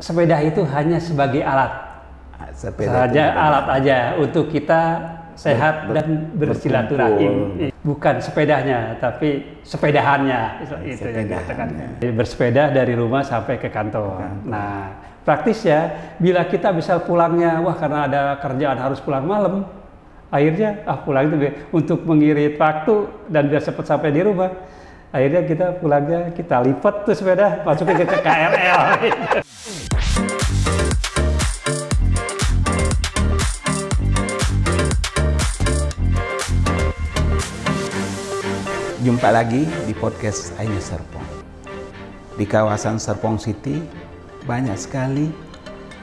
sepeda itu hanya sebagai alat. Sepeda Saja alat aja untuk kita sehat dan bersilaturahim. Bukan sepedanya, tapi sepedahannya. Itu yang dikatakan. Bersepeda dari rumah sampai ke kantor. Nah, praktis ya, bila kita bisa pulangnya, wah karena ada kerjaan harus pulang malam, akhirnya pulang itu untuk mengirit waktu dan biar cepat sampai di rumah. Akhirnya kita pulangnya, kita lipat tuh sepeda, masukin ke KRL. Jumpa lagi di podcast Aina Serpong. Di kawasan Serpong City banyak sekali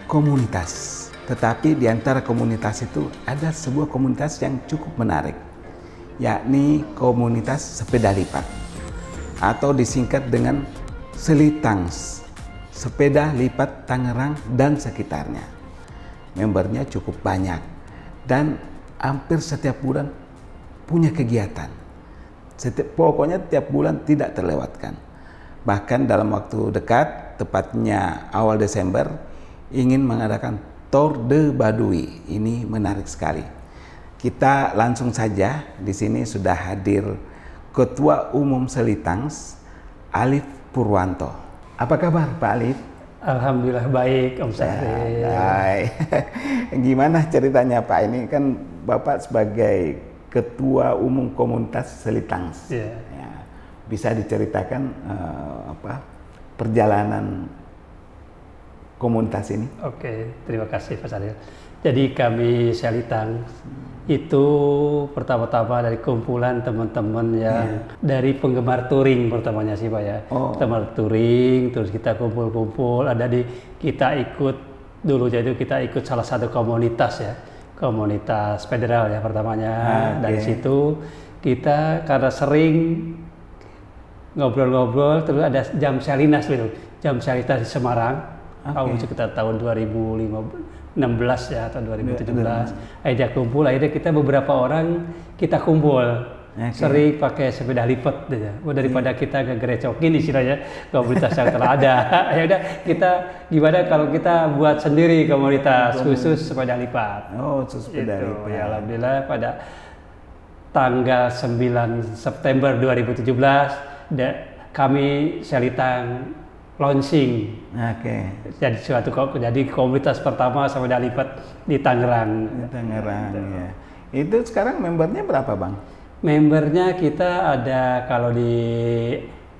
komunitas. Tetapi di antara komunitas itu ada sebuah komunitas yang cukup menarik, yakni komunitas sepeda lipat atau disingkat dengan Selitangs, sepeda lipat Tangerang dan sekitarnya. Membernya cukup banyak dan hampir setiap bulan punya kegiatan. Pokoknya tiap bulan tidak terlewatkan. Bahkan dalam waktu dekat, tepatnya awal Desember, ingin mengadakan Tour de Baduy. Ini menarik sekali. Kita langsung saja, di sini sudah hadir Ketua Umum Selitangs, Alif Purwanto. Apa kabar Pak Alif? Alhamdulillah baik, Om Syahri. Baik. Gimana ceritanya Pak? Ini kan Bapak sebagai Ketua Umum Komunitas Selitangs. Ya, bisa diceritakan perjalanan komunitas ini? Oke, terima kasih Pak Sadil. Jadi kami Selitangs itu pertama-tama dari kumpulan teman-teman yang dari penggemar touring pertamanya sih Pak ya. Penggemar touring, terus kita kumpul-kumpul, kita ikut dulu, jadi kita ikut salah satu komunitas ya. Komunitas federal ya pertamanya. Dari situ kita karena sering ngobrol-ngobrol, terus ada jam Selinas gitu, jam Selinas di Semarang, sekitar tahun 2016 ya atau 2017. Akhirnya akhirnya kita beberapa orang kita kumpul. Sering pakai sepeda lipat daripada kita ngegerecokin istilahnya komunitas yang telah ada. Ya udah, kita gimana kalau kita buat sendiri komunitas khusus sepeda lipat. Sepeda lipat. Ya, alhamdulillah pada tanggal 9 September 2017 kami Selitangs launching. Jadi komunitas pertama sepeda lipat di Tangerang. Ya. Itu sekarang membernya berapa, Bang? Membernya kita ada, kalau di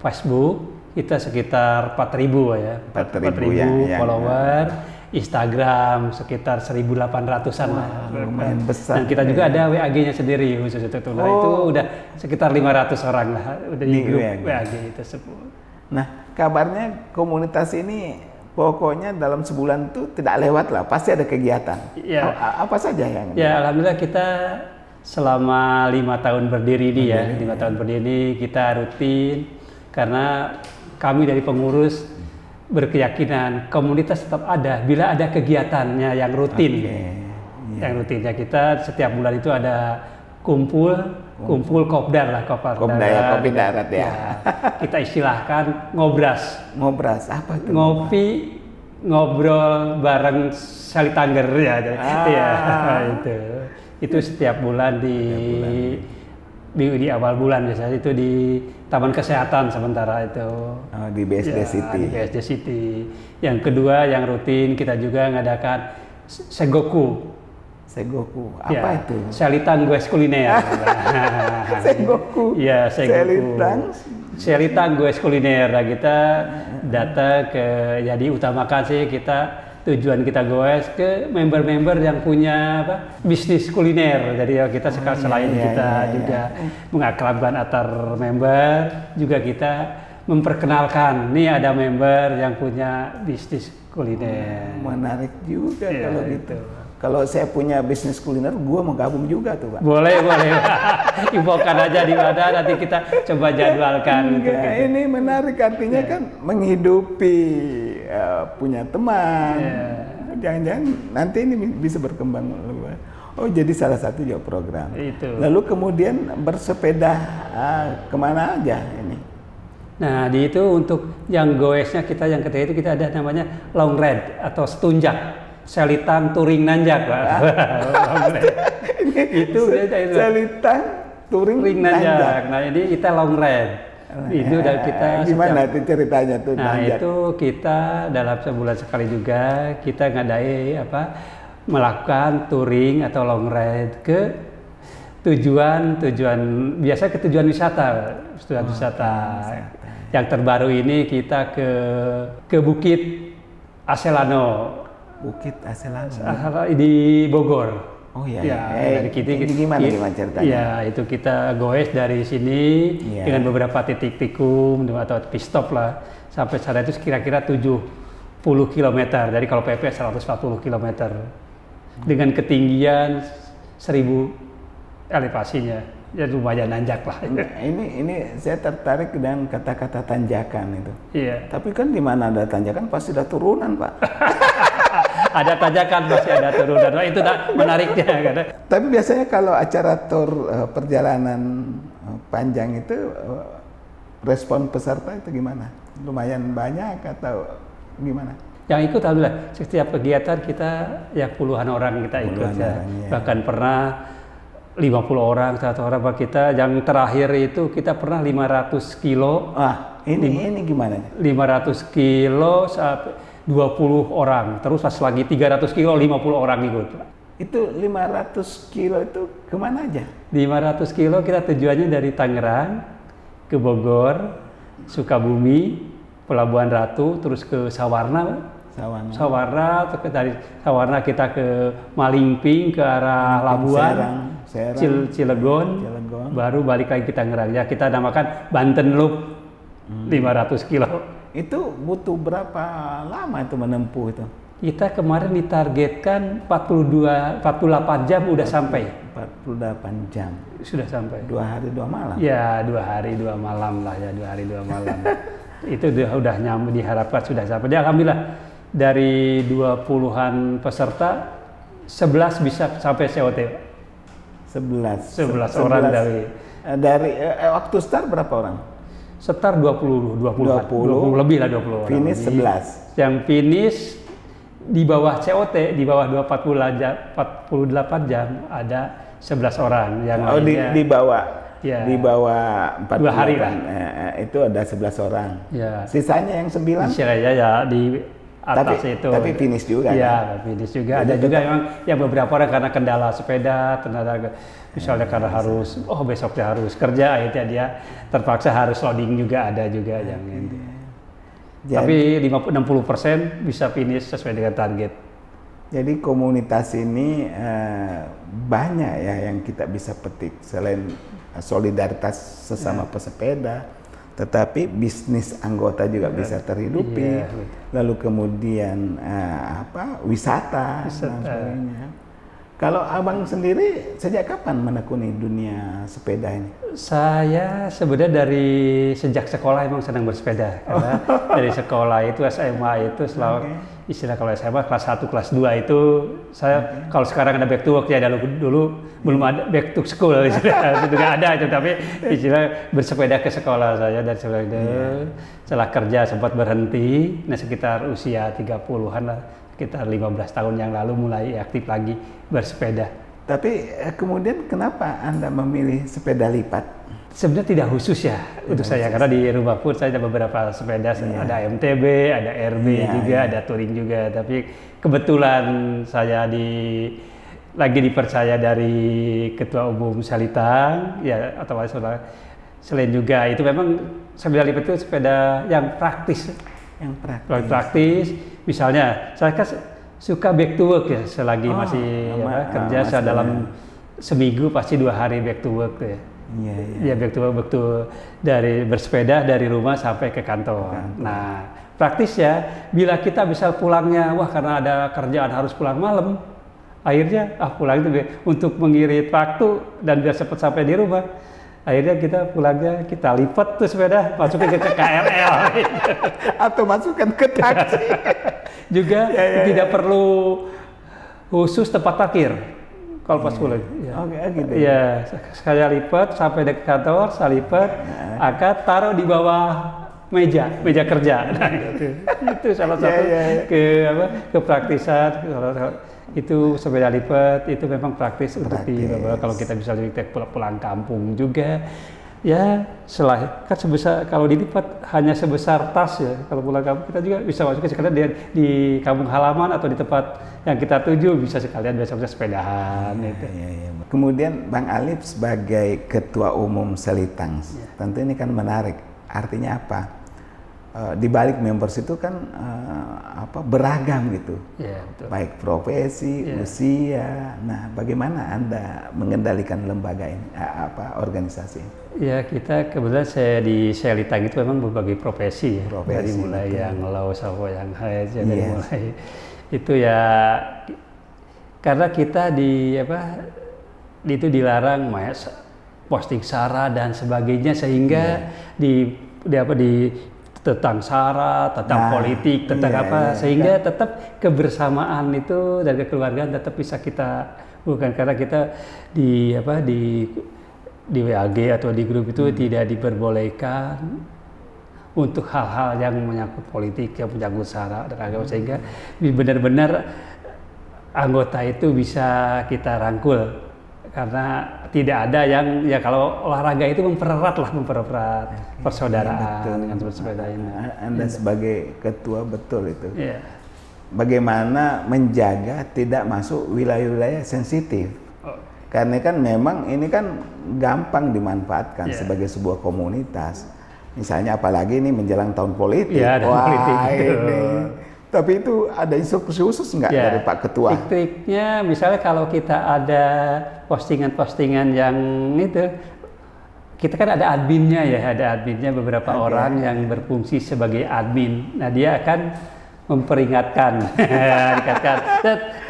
Facebook kita sekitar 4.000 ya, 4.000 follower, Instagram sekitar 1.800-an lah. Lumayan besar. Dan kita juga ada WAG-nya sendiri khusus itu. Nah, itu udah sekitar 500 orang lah udah di grup WAG tersebut. Nah, kabarnya komunitas ini pokoknya dalam sebulan tuh tidak lewat lah, pasti ada kegiatan. Ya. Apa saja yang? Ya, alhamdulillah kita selama 5 tahun berdiri ini 5 tahun berdiri ini kita rutin, karena kami dari pengurus berkeyakinan komunitas tetap ada bila ada kegiatannya yang rutin. Yang rutinnya kita setiap bulan itu ada kumpul kopdar lah, kopi darat ya. Kita istilahkan ngobras. Ngobras apa itu? Ngopi ngobrol bareng Selitangger ya. Itu setiap bulan di awal bulan biasanya itu di Taman Kesehatan sementara itu. Di BSD City. Di BSD City. Yang kedua yang rutin kita juga ngadakan Segoku. Apa itu? Selitangs kuliner. Segoku. Iya, Segoku. Selitangs kuliner. Nah, kita datang jadi utamakan sih tujuan kita goes ke member-member yang punya bisnis kuliner. Jadi kita selain kita juga mengakrabkan antar member, juga kita memperkenalkan nih ada member yang punya bisnis kuliner. Menarik juga kalau gitu. Kalau saya punya bisnis kuliner, gua mau gabung juga tuh, Pak. Boleh. Infokan aja di mana, nanti kita coba jadwalkan. Ini menarik, artinya kan menghidupi punya teman. Jangan-jangan nanti ini bisa berkembang. Jadi salah satu juga program. Itu. Lalu kemudian bersepeda kemana aja ini? Nah, di itu untuk yang goesnya kita yang ketiga itu kita ada namanya long ride atau setunjak, selitang touring nanjak, Pak. Itu selitang touring nanjak. Nah, ini kita long ride. Itu dari kita gimana itu ceritanya tuh? Nah, nanjak. itu kita dalam sebulan sekali juga kita ngadain melakukan touring atau long ride ke tujuan biasa ke tujuan wisata. Yang terbaru ini kita ke Bukit Aselano. Bukit Aselano di Bogor. Oh iya. Dari kita gimana ceritanya? Ya, itu kita goes dari sini dengan beberapa titik tikum atau pit stop lah sampai sana itu kira-kira 70 km. Jadi kalau PP 140 km dengan ketinggian 1000 elevasinya. Ya lumayan nanjak lah. Ini saya tertarik dengan kata-kata tanjakan itu. Iya. Tapi kan di mana ada tanjakan pasti ada turunan, Pak. Ada tanjakan pasti ada turunan. Nah, itu menariknya. Kan? Tapi biasanya kalau acara tur perjalanan panjang itu respon peserta itu gimana? Lumayan banyak atau gimana? Yang ikut alhamdulillah setiap kegiatan kita ya puluhan orang kita ikut ya. Bahkan pernah 50 orang, 100 orang kita. Yang terakhir itu kita pernah 500 kilo. Ini gimana? 500 kilo sampai 20 orang. Terus pas lagi 300 kilo 50 orang ikut. Itu 500 kilo itu kemana aja? 500 kilo kita tujuannya dari Tangerang ke Bogor, Sukabumi, Pelabuhan Ratu, terus ke Sawarna, terus dari Sawarna kita ke Malingping ke arah Labuan, Serang, Cilegon, baru balik lagi ke Tangerang. Ya kita namakan Banten Loop 500 kilo. Itu butuh berapa lama itu menempuh itu? Kita kemarin ditargetkan 48 jam udah sampai. 48 jam. Sudah sampai. 2 hari 2 malam? Ya 2 hari 2 malam lah ya, 2 hari 2 malam. Itu udah nyampe, diharapkan sudah sampai. Jadi alhamdulillah dari 20-an peserta 11 bisa sampai COT. 11 orang dari waktu start berapa orang? Start 20 lebih lah 20 orang. Finish 11. Yang finish di bawah COT, di bawah 48 jam ada 11 orang yang di bawah. Ya. Di bawah 2 hari lah. Itu ada 11 orang. Ya. Sisanya yang 9? Sisanya ya di atas itu. Tapi finish juga. Iya, finish juga. Ada juga memang ya beberapa orang karena kendala sepeda, misalnya karena harus besoknya harus kerja, akhirnya dia terpaksa harus loading juga, ada juga yang ini. Tapi 60% bisa finish sesuai dengan target. Jadi komunitas ini banyak ya yang kita bisa petik selain solidaritas sesama pesepeda, tetapi bisnis anggota juga bisa terhidupi. Lalu kemudian wisata dan sebagainya. Kalau abang sendiri sejak kapan menekuni dunia sepeda ini? Saya sebenarnya dari sejak sekolah emang senang bersepeda. Karena dari sekolah itu SMA itu selalu istilah kalau SMA kelas 1, kelas 2 itu saya kalau sekarang ada back to work ya dulu belum ada back to school istilah itu nggak ada itu, tapi istilah bersepeda ke sekolah saya dari sekolah itu. Setelah kerja sempat berhenti, sekitar usia 30-an lah. Sekitar 15 tahun yang lalu mulai aktif lagi bersepeda. Tapi kemudian kenapa Anda memilih sepeda lipat? Sebenarnya tidak khusus ya untuk saya, karena di rumah pun saya ada beberapa sepeda, ada MTB, ada RB juga, ada touring juga. Tapi kebetulan saya lagi dipercaya dari Ketua Umum Salitang, ya atau selain juga itu memang sepeda lipat itu sepeda yang praktis. Praktis. Misalnya saya kan suka back to work ya, selagi masih kerja saya dalam seminggu pasti 2 hari back to work tuh ya. Ya back to work dari bersepeda dari rumah sampai ke kantor. Nah praktis ya, bila kita bisa pulangnya karena ada kerjaan harus pulang malam, akhirnya pulang itu untuk mengirit waktu dan biar cepat sampai di rumah. Akhirnya kita pulangnya kita lipat tuh sepeda, masukin ke KRL atau masukkan ke taksi. Juga tidak perlu khusus tempat parkir kalau pas pulang. Gitu. Ya, saya lipat sampai di kantor, saya lipat, angkat, taruh di bawah meja kerja. Nah, itu salah satu kepraktisan. Itu sepeda lipat itu memang praktis untuk dibawa kalau kita bisa pulang kampung juga. Ya, kan kalau dilipat hanya sebesar tas ya. Kalau pulang kampung kita juga bisa masuk sekalian di kampung halaman atau di tempat yang kita tuju bisa sekalian bisa sepedahan. Gitu. Ya. Kemudian Bang Alif sebagai Ketua Umum Selitangs, tentu ini kan menarik. Artinya apa? Di balik members itu kan beragam gitu, baik profesi, usia. Nah, bagaimana Anda mengendalikan lembaga ini, organisasi ini? Ya, kita kebetulan di Selitang itu memang berbagai profesi ya, dari mulai yang low sampai yang high, dari mulai itu ya, karena kita itu dilarang posting sara dan sebagainya sehingga tentang sara, tentang politik, tentang sehingga tetap kebersamaan itu dan kekeluargaan tetap bisa kita bukan karena kita di WAG atau di grup itu tidak diperbolehkan untuk hal-hal yang menyangkut politik, yang menyangkut sara dan agama sehingga benar-benar anggota itu bisa kita rangkul. Karena tidak ada yang kalau olahraga itu mempererat persaudaraan dengan bersepeda ini. Anda sebagai ketua betul itu. Bagaimana menjaga tidak masuk wilayah-wilayah sensitif? Karena kan memang ini kan gampang dimanfaatkan sebagai sebuah komunitas. Misalnya apalagi ini menjelang tahun politik. Politik itu. Tapi itu ada instruksi khusus nggak dari Pak Ketua? Triknya misalnya kalau kita ada postingan-postingan yang itu, kita kan ada adminnya beberapa orang yang berfungsi sebagai admin. Nah, dia akan memperingatkan,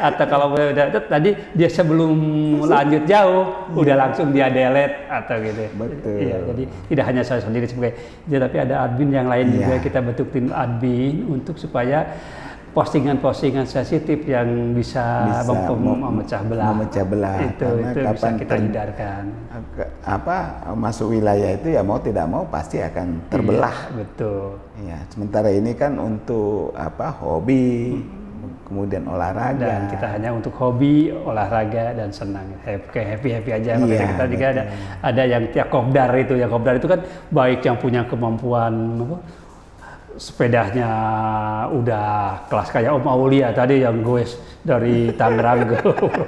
atau kalau udah tadi dia sebelum lanjut jauh udah langsung dia delete atau gitu. Betul. Iya, jadi tidak hanya saya sendiri sebagai tapi ada admin yang lain juga kita bentuk tim admin untuk supaya postingan-postingan sensitif yang bisa memecah belah itu bisa kita hindarkan. Masuk wilayah itu ya mau tidak mau pasti akan terbelah. Betul. Ya, sementara ini kan untuk hobi, kemudian olahraga. Dan kita hanya untuk hobi, olahraga dan senang, happy aja. Kita juga ada yang kopdar itu kan baik yang punya kemampuan sepedanya udah kelas kayak Om Aulia tadi yang goes dari Tangerang ke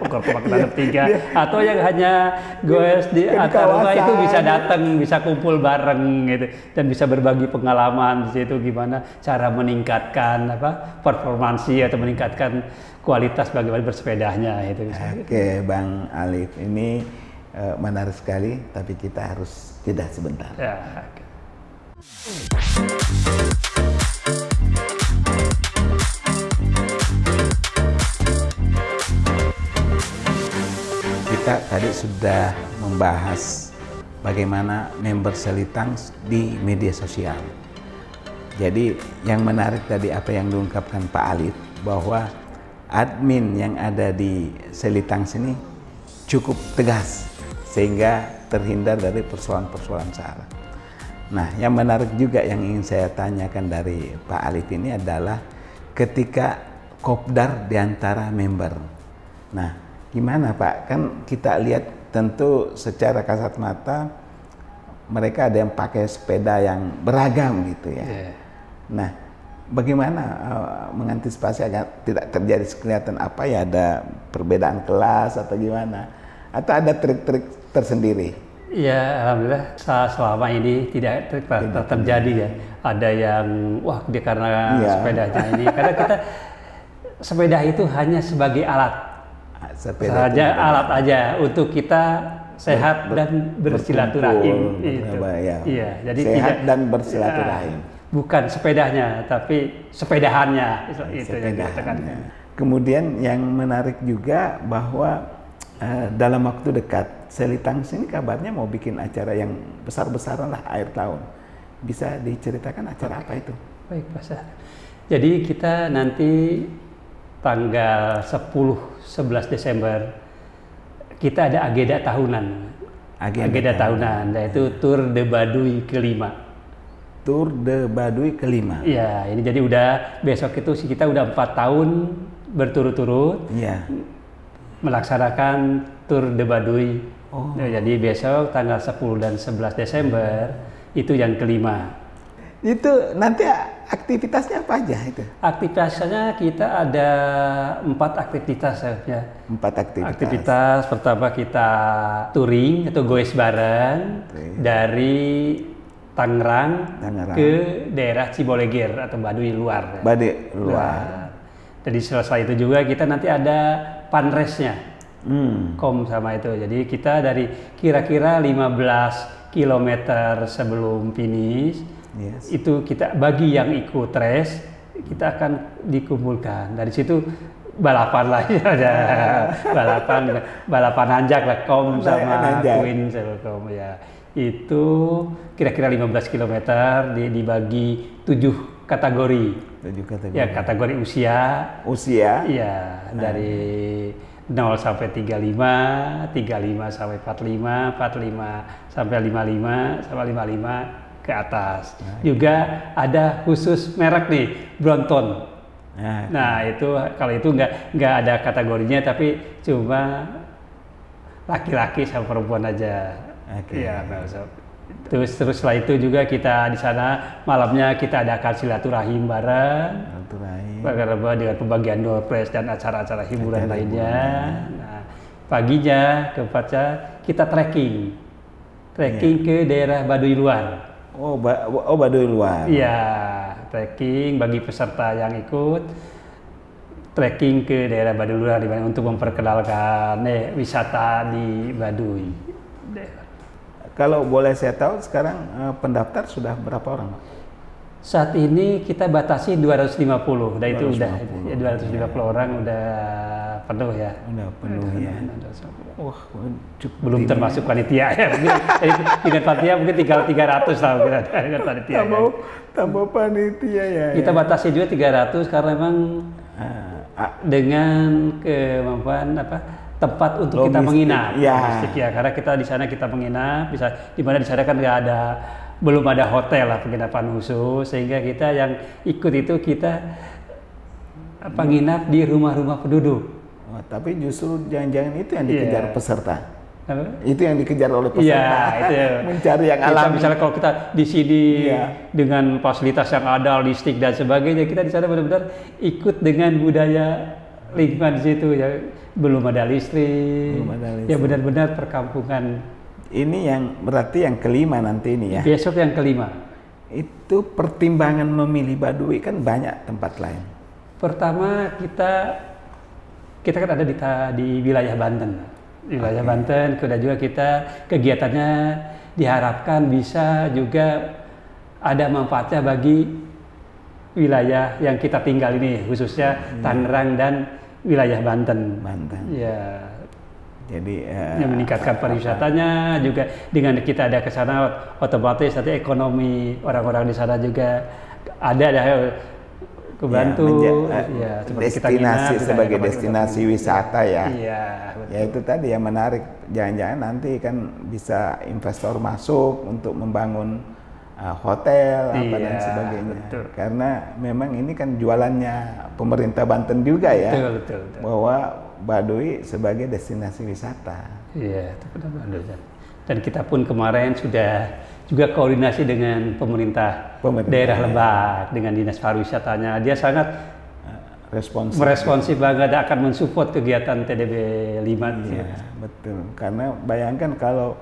Tangerang 3 atau yang hanya goes di atas rumah itu bisa datang, bisa kumpul bareng gitu dan bisa berbagi pengalaman di situ gimana cara meningkatkan performansi atau meningkatkan kualitas bagaimana bersepedanya itu. Oke, Bang Alif, ini menarik sekali tapi kita harus jeda sebentar. Kita tadi sudah membahas bagaimana member Selitangs di media sosial. Jadi yang menarik tadi apa yang diungkapkan Pak Alif bahwa admin yang ada di Selitangs ini cukup tegas sehingga terhindar dari persoalan-persoalan sara. Nah, yang menarik juga yang ingin saya tanyakan dari Pak Alif ini adalah ketika kopdar di antara member. Nah, gimana Pak? Kan kita lihat tentu secara kasat mata mereka ada yang pakai sepeda yang beragam gitu ya. Nah, bagaimana mengantisipasi agar tidak terjadi kelihatan ada perbedaan kelas atau gimana? Atau ada trik-trik tersendiri? Ya, alhamdulillah selama ini tidak terjadi ya. Ada yang dia karena sepedanya ini karena kita sepeda itu hanya sebagai alat. Alat aja untuk kita sehat dan bersilaturahim. Jadi sehat dan bersilaturahim. Bukan sepedanya, tapi sepedahannya. Kemudian yang menarik juga bahwa dalam waktu dekat Selitangs ini kabarnya mau bikin acara yang besar-besaran lah akhir tahun. Bisa diceritakan acara apa itu? Baik, Pak Syah. Jadi kita nanti tanggal 10-11 Desember kita ada agenda tahunan. Agenda tahunan yaitu Tour de Baduy ke-5. Tour de Baduy kelima. Iya, ini jadi udah besok itu kita udah 4 tahun berturut-turut melaksanakan Tour de Baduy. Jadi besok tanggal 10 dan 11 Desember itu yang kelima. Itu nanti aktivitasnya apa aja itu? Aktivitasnya kita ada 4 aktivitas ya. 4 aktivitas. Aktivitas pertama kita touring atau goes bareng dari Tangerang ke daerah Ciboleger atau Baduy luar. Baduy luar. Nah, jadi selesai itu juga kita nanti ada panresnya, sama itu. Jadi kita dari kira-kira 15 km sebelum finish, itu kita bagi yang ikut race, kita akan dikumpulkan. Dari situ balapan lah ya, ada balapan nanjak lah, sama Queen ya. Itu kira-kira 15 km dibagi 7 kategori. 7 kategori. Ya, kategori usia. Iya, dari 0 sampai 35, 35 sampai 45, 45 sampai 55, sampai 55 ke atas. Juga ada khusus merek nih, Brompton. Nah, itu kalau itu nggak ada kategorinya, tapi cuma laki-laki sama perempuan aja. Iya, terus setelah itu juga kita di sana malamnya kita adakan silaturahim bareng, dengan pembagian door prize dan acara-acara hiburan lainnya. Nah, paginya tempatnya kita trekking ke daerah Baduy luar. Baduy luar. Iya, trekking bagi peserta yang ikut. Trekking ke daerah Baduy luar untuk memperkenalkan wisata di Baduy. Kalau boleh saya tahu sekarang pendaftar sudah berapa orang, Pak? Saat ini kita batasi 250, dan itu udah ya, 250 orang udah penuh ya. Udah penuh ya. Belum termasuk panitia ya. Dengan panitia mungkin tinggal 300 lah dengan panitia. Tambah panitia ya. Kita batasi juga 300 karena memang dengan kemampuan tempat untuk kita menginap. Ya, karena kita di sana kita menginap, di mana di sana kan belum ada hotel lah penginapan khusus, sehingga kita yang ikut itu kita nginap di rumah-rumah penduduk. Tapi justru jangan-jangan itu yang dikejar peserta. Itu yang dikejar oleh peserta. Itu mencari yang alami. Misalnya kalau kita di sini dengan fasilitas yang ada, listrik dan sebagainya, kita di sana benar-benar ikut dengan budaya lingkungan di situ ya. Belum ada listrik, ya benar-benar perkampungan. Ini yang berarti yang kelima nanti ini ya? Besok yang kelima. Itu pertimbangan memilih Baduy kan banyak tempat lain. Pertama kita kan ada di wilayah Banten. Di wilayah Banten, kemudian juga kita kegiatannya diharapkan bisa juga ada manfaatnya bagi wilayah yang kita tinggal ini, khususnya Tangerang dan wilayah Banten. Ya. Jadi yang meningkatkan pariwisatanya juga dengan kita ada ke sana otomatis nanti ekonomi orang-orang di sana juga ada kebantu. Destinasi kita sebagai destinasi wisata ya. Iya. Ya itu tadi yang menarik. Jangan-jangan nanti kan bisa investor masuk untuk membangun hotel dan sebagainya. Betul. Karena memang ini kan jualannya pemerintah Banten juga ya. Betul. Bahwa Baduy sebagai destinasi wisata. Iya, itu benar. Dan kita pun kemarin sudah juga koordinasi dengan pemerintah daerah Lebak dengan dinas pariwisatanya. Dia sangat responsif banget, akan mensupport kegiatan TDB 5. Iya, betul. Karena bayangkan kalau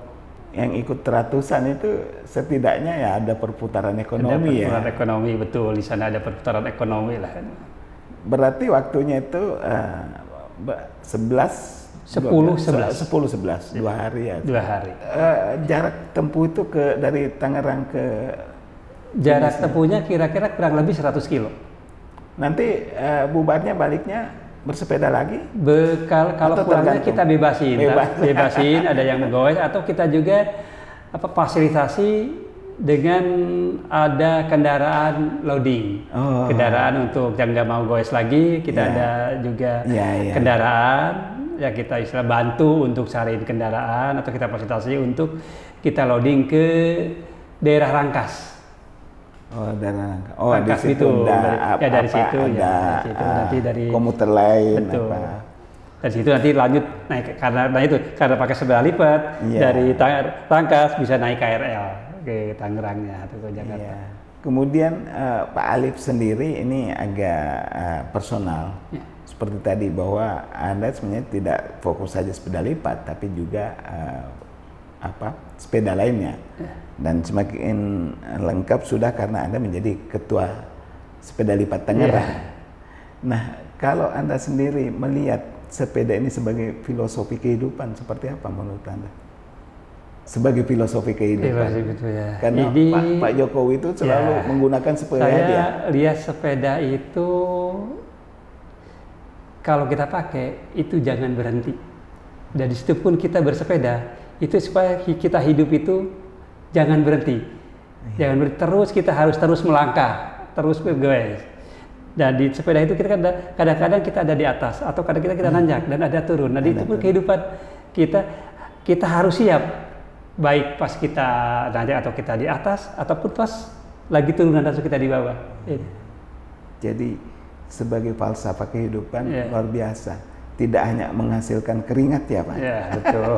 yang ikut ratusan itu setidaknya ya ada perputaran ekonomi. Perputaran ekonomi, betul. Di sana ada perputaran ekonomi lah. Berarti waktunya itu 10-11 2 hari ya. 2 hari. Jarak tempuh itu dari Tangerang ke jarak tempuhnya kira-kira kurang lebih 100 kilo. Nanti bubarnya baliknya bersepeda lagi? Kalau pulangnya kita bebasin, ada yang menggoes atau kita juga fasilitasi dengan ada kendaraan loading, kendaraan untuk yang nggak mau goes lagi, kita ada juga kendaraan yang kita istilah bantu untuk cariin kendaraan atau kita fasilitasi untuk kita loading ke daerah Rangkas. Di situ dari situ nanti dari komuter lain. Betul. Dari situ nanti lanjut naik karena pakai sepeda lipat dari Rangkas bisa naik KRL ke Tangerangnya atau ke Jakarta. Iya. Kemudian Pak Alif sendiri ini agak personal. Seperti tadi bahwa Anda sebenarnya tidak fokus saja sepeda lipat, tapi juga sepeda lainnya. Dan semakin lengkap sudah karena Anda menjadi ketua sepeda lipat Tangerang. Nah, kalau Anda sendiri melihat sepeda ini sebagai filosofi kehidupan, seperti apa menurut Anda? Sebagai filosofi kehidupan. Karena Pak Jokowi itu selalu menggunakan sepeda. Saya lihat sepeda itu kalau kita pakai itu jangan berhenti. Dari situ pun kita bersepeda itu supaya kita hidup itu jangan berhenti. Jangan berhenti terus, kita harus terus melangkah, terus bergoes. Dan di sepeda itu kita kadang-kadang kita ada di atas atau kadang-kadang kita nanjak dan ada turun. Nah, itu pun kehidupan kita harus siap. Baik pas kita nanjak atau kita di atas ataupun pas lagi turunan atau kita di bawah. Jadi sebagai falsafah kehidupan luar biasa. Tidak hanya menghasilkan keringat ya Pak. Ya, betul.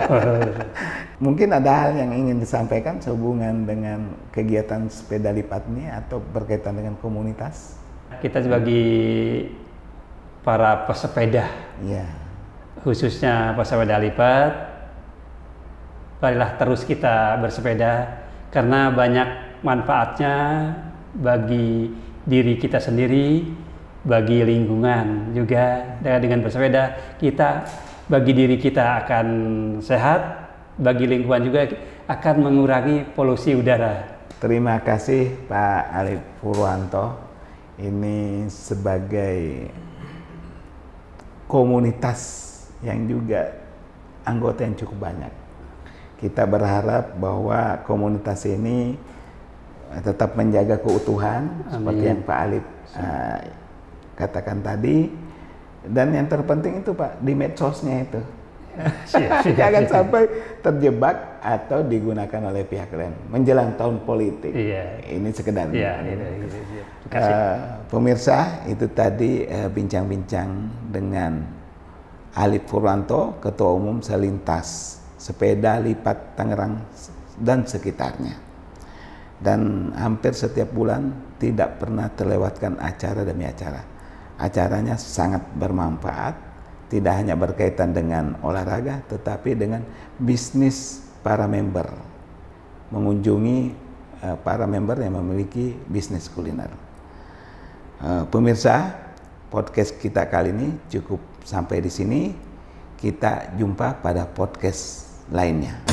Mungkin ada hal yang ingin disampaikan sehubungan dengan kegiatan sepeda lipat ini atau berkaitan dengan komunitas? Kita sebagai para pesepeda, khususnya pesepeda lipat, marilah terus kita bersepeda karena banyak manfaatnya bagi diri kita sendiri, bagi lingkungan juga. Dengan bersepeda kita bagi diri kita akan sehat, bagi lingkungan juga akan mengurangi polusi udara. Terima kasih Pak Alif Purwanto. Ini sebagai komunitas yang juga anggota yang cukup banyak. Kita berharap bahwa komunitas ini tetap menjaga keutuhan. Amin. Seperti yang Pak Alif katakan tadi. Dan yang terpenting itu Pak, di medsosnya itu. Jangan sampai terjebak atau digunakan oleh pihak lain menjelang tahun politik. Ini sekedar. Pemirsa, itu tadi bincang-bincang dengan Alif Purwanto, Ketua Umum Selintas Sepeda Lipat Tangerang dan sekitarnya. Dan hampir setiap bulan tidak pernah terlewatkan acara demi acara. Acaranya sangat bermanfaat. Tidak hanya berkaitan dengan olahraga, tetapi dengan bisnis para member. Mengunjungi para member yang memiliki bisnis kuliner. Pemirsa, podcast kita kali ini cukup sampai di sini. Kita jumpa pada podcast lainnya.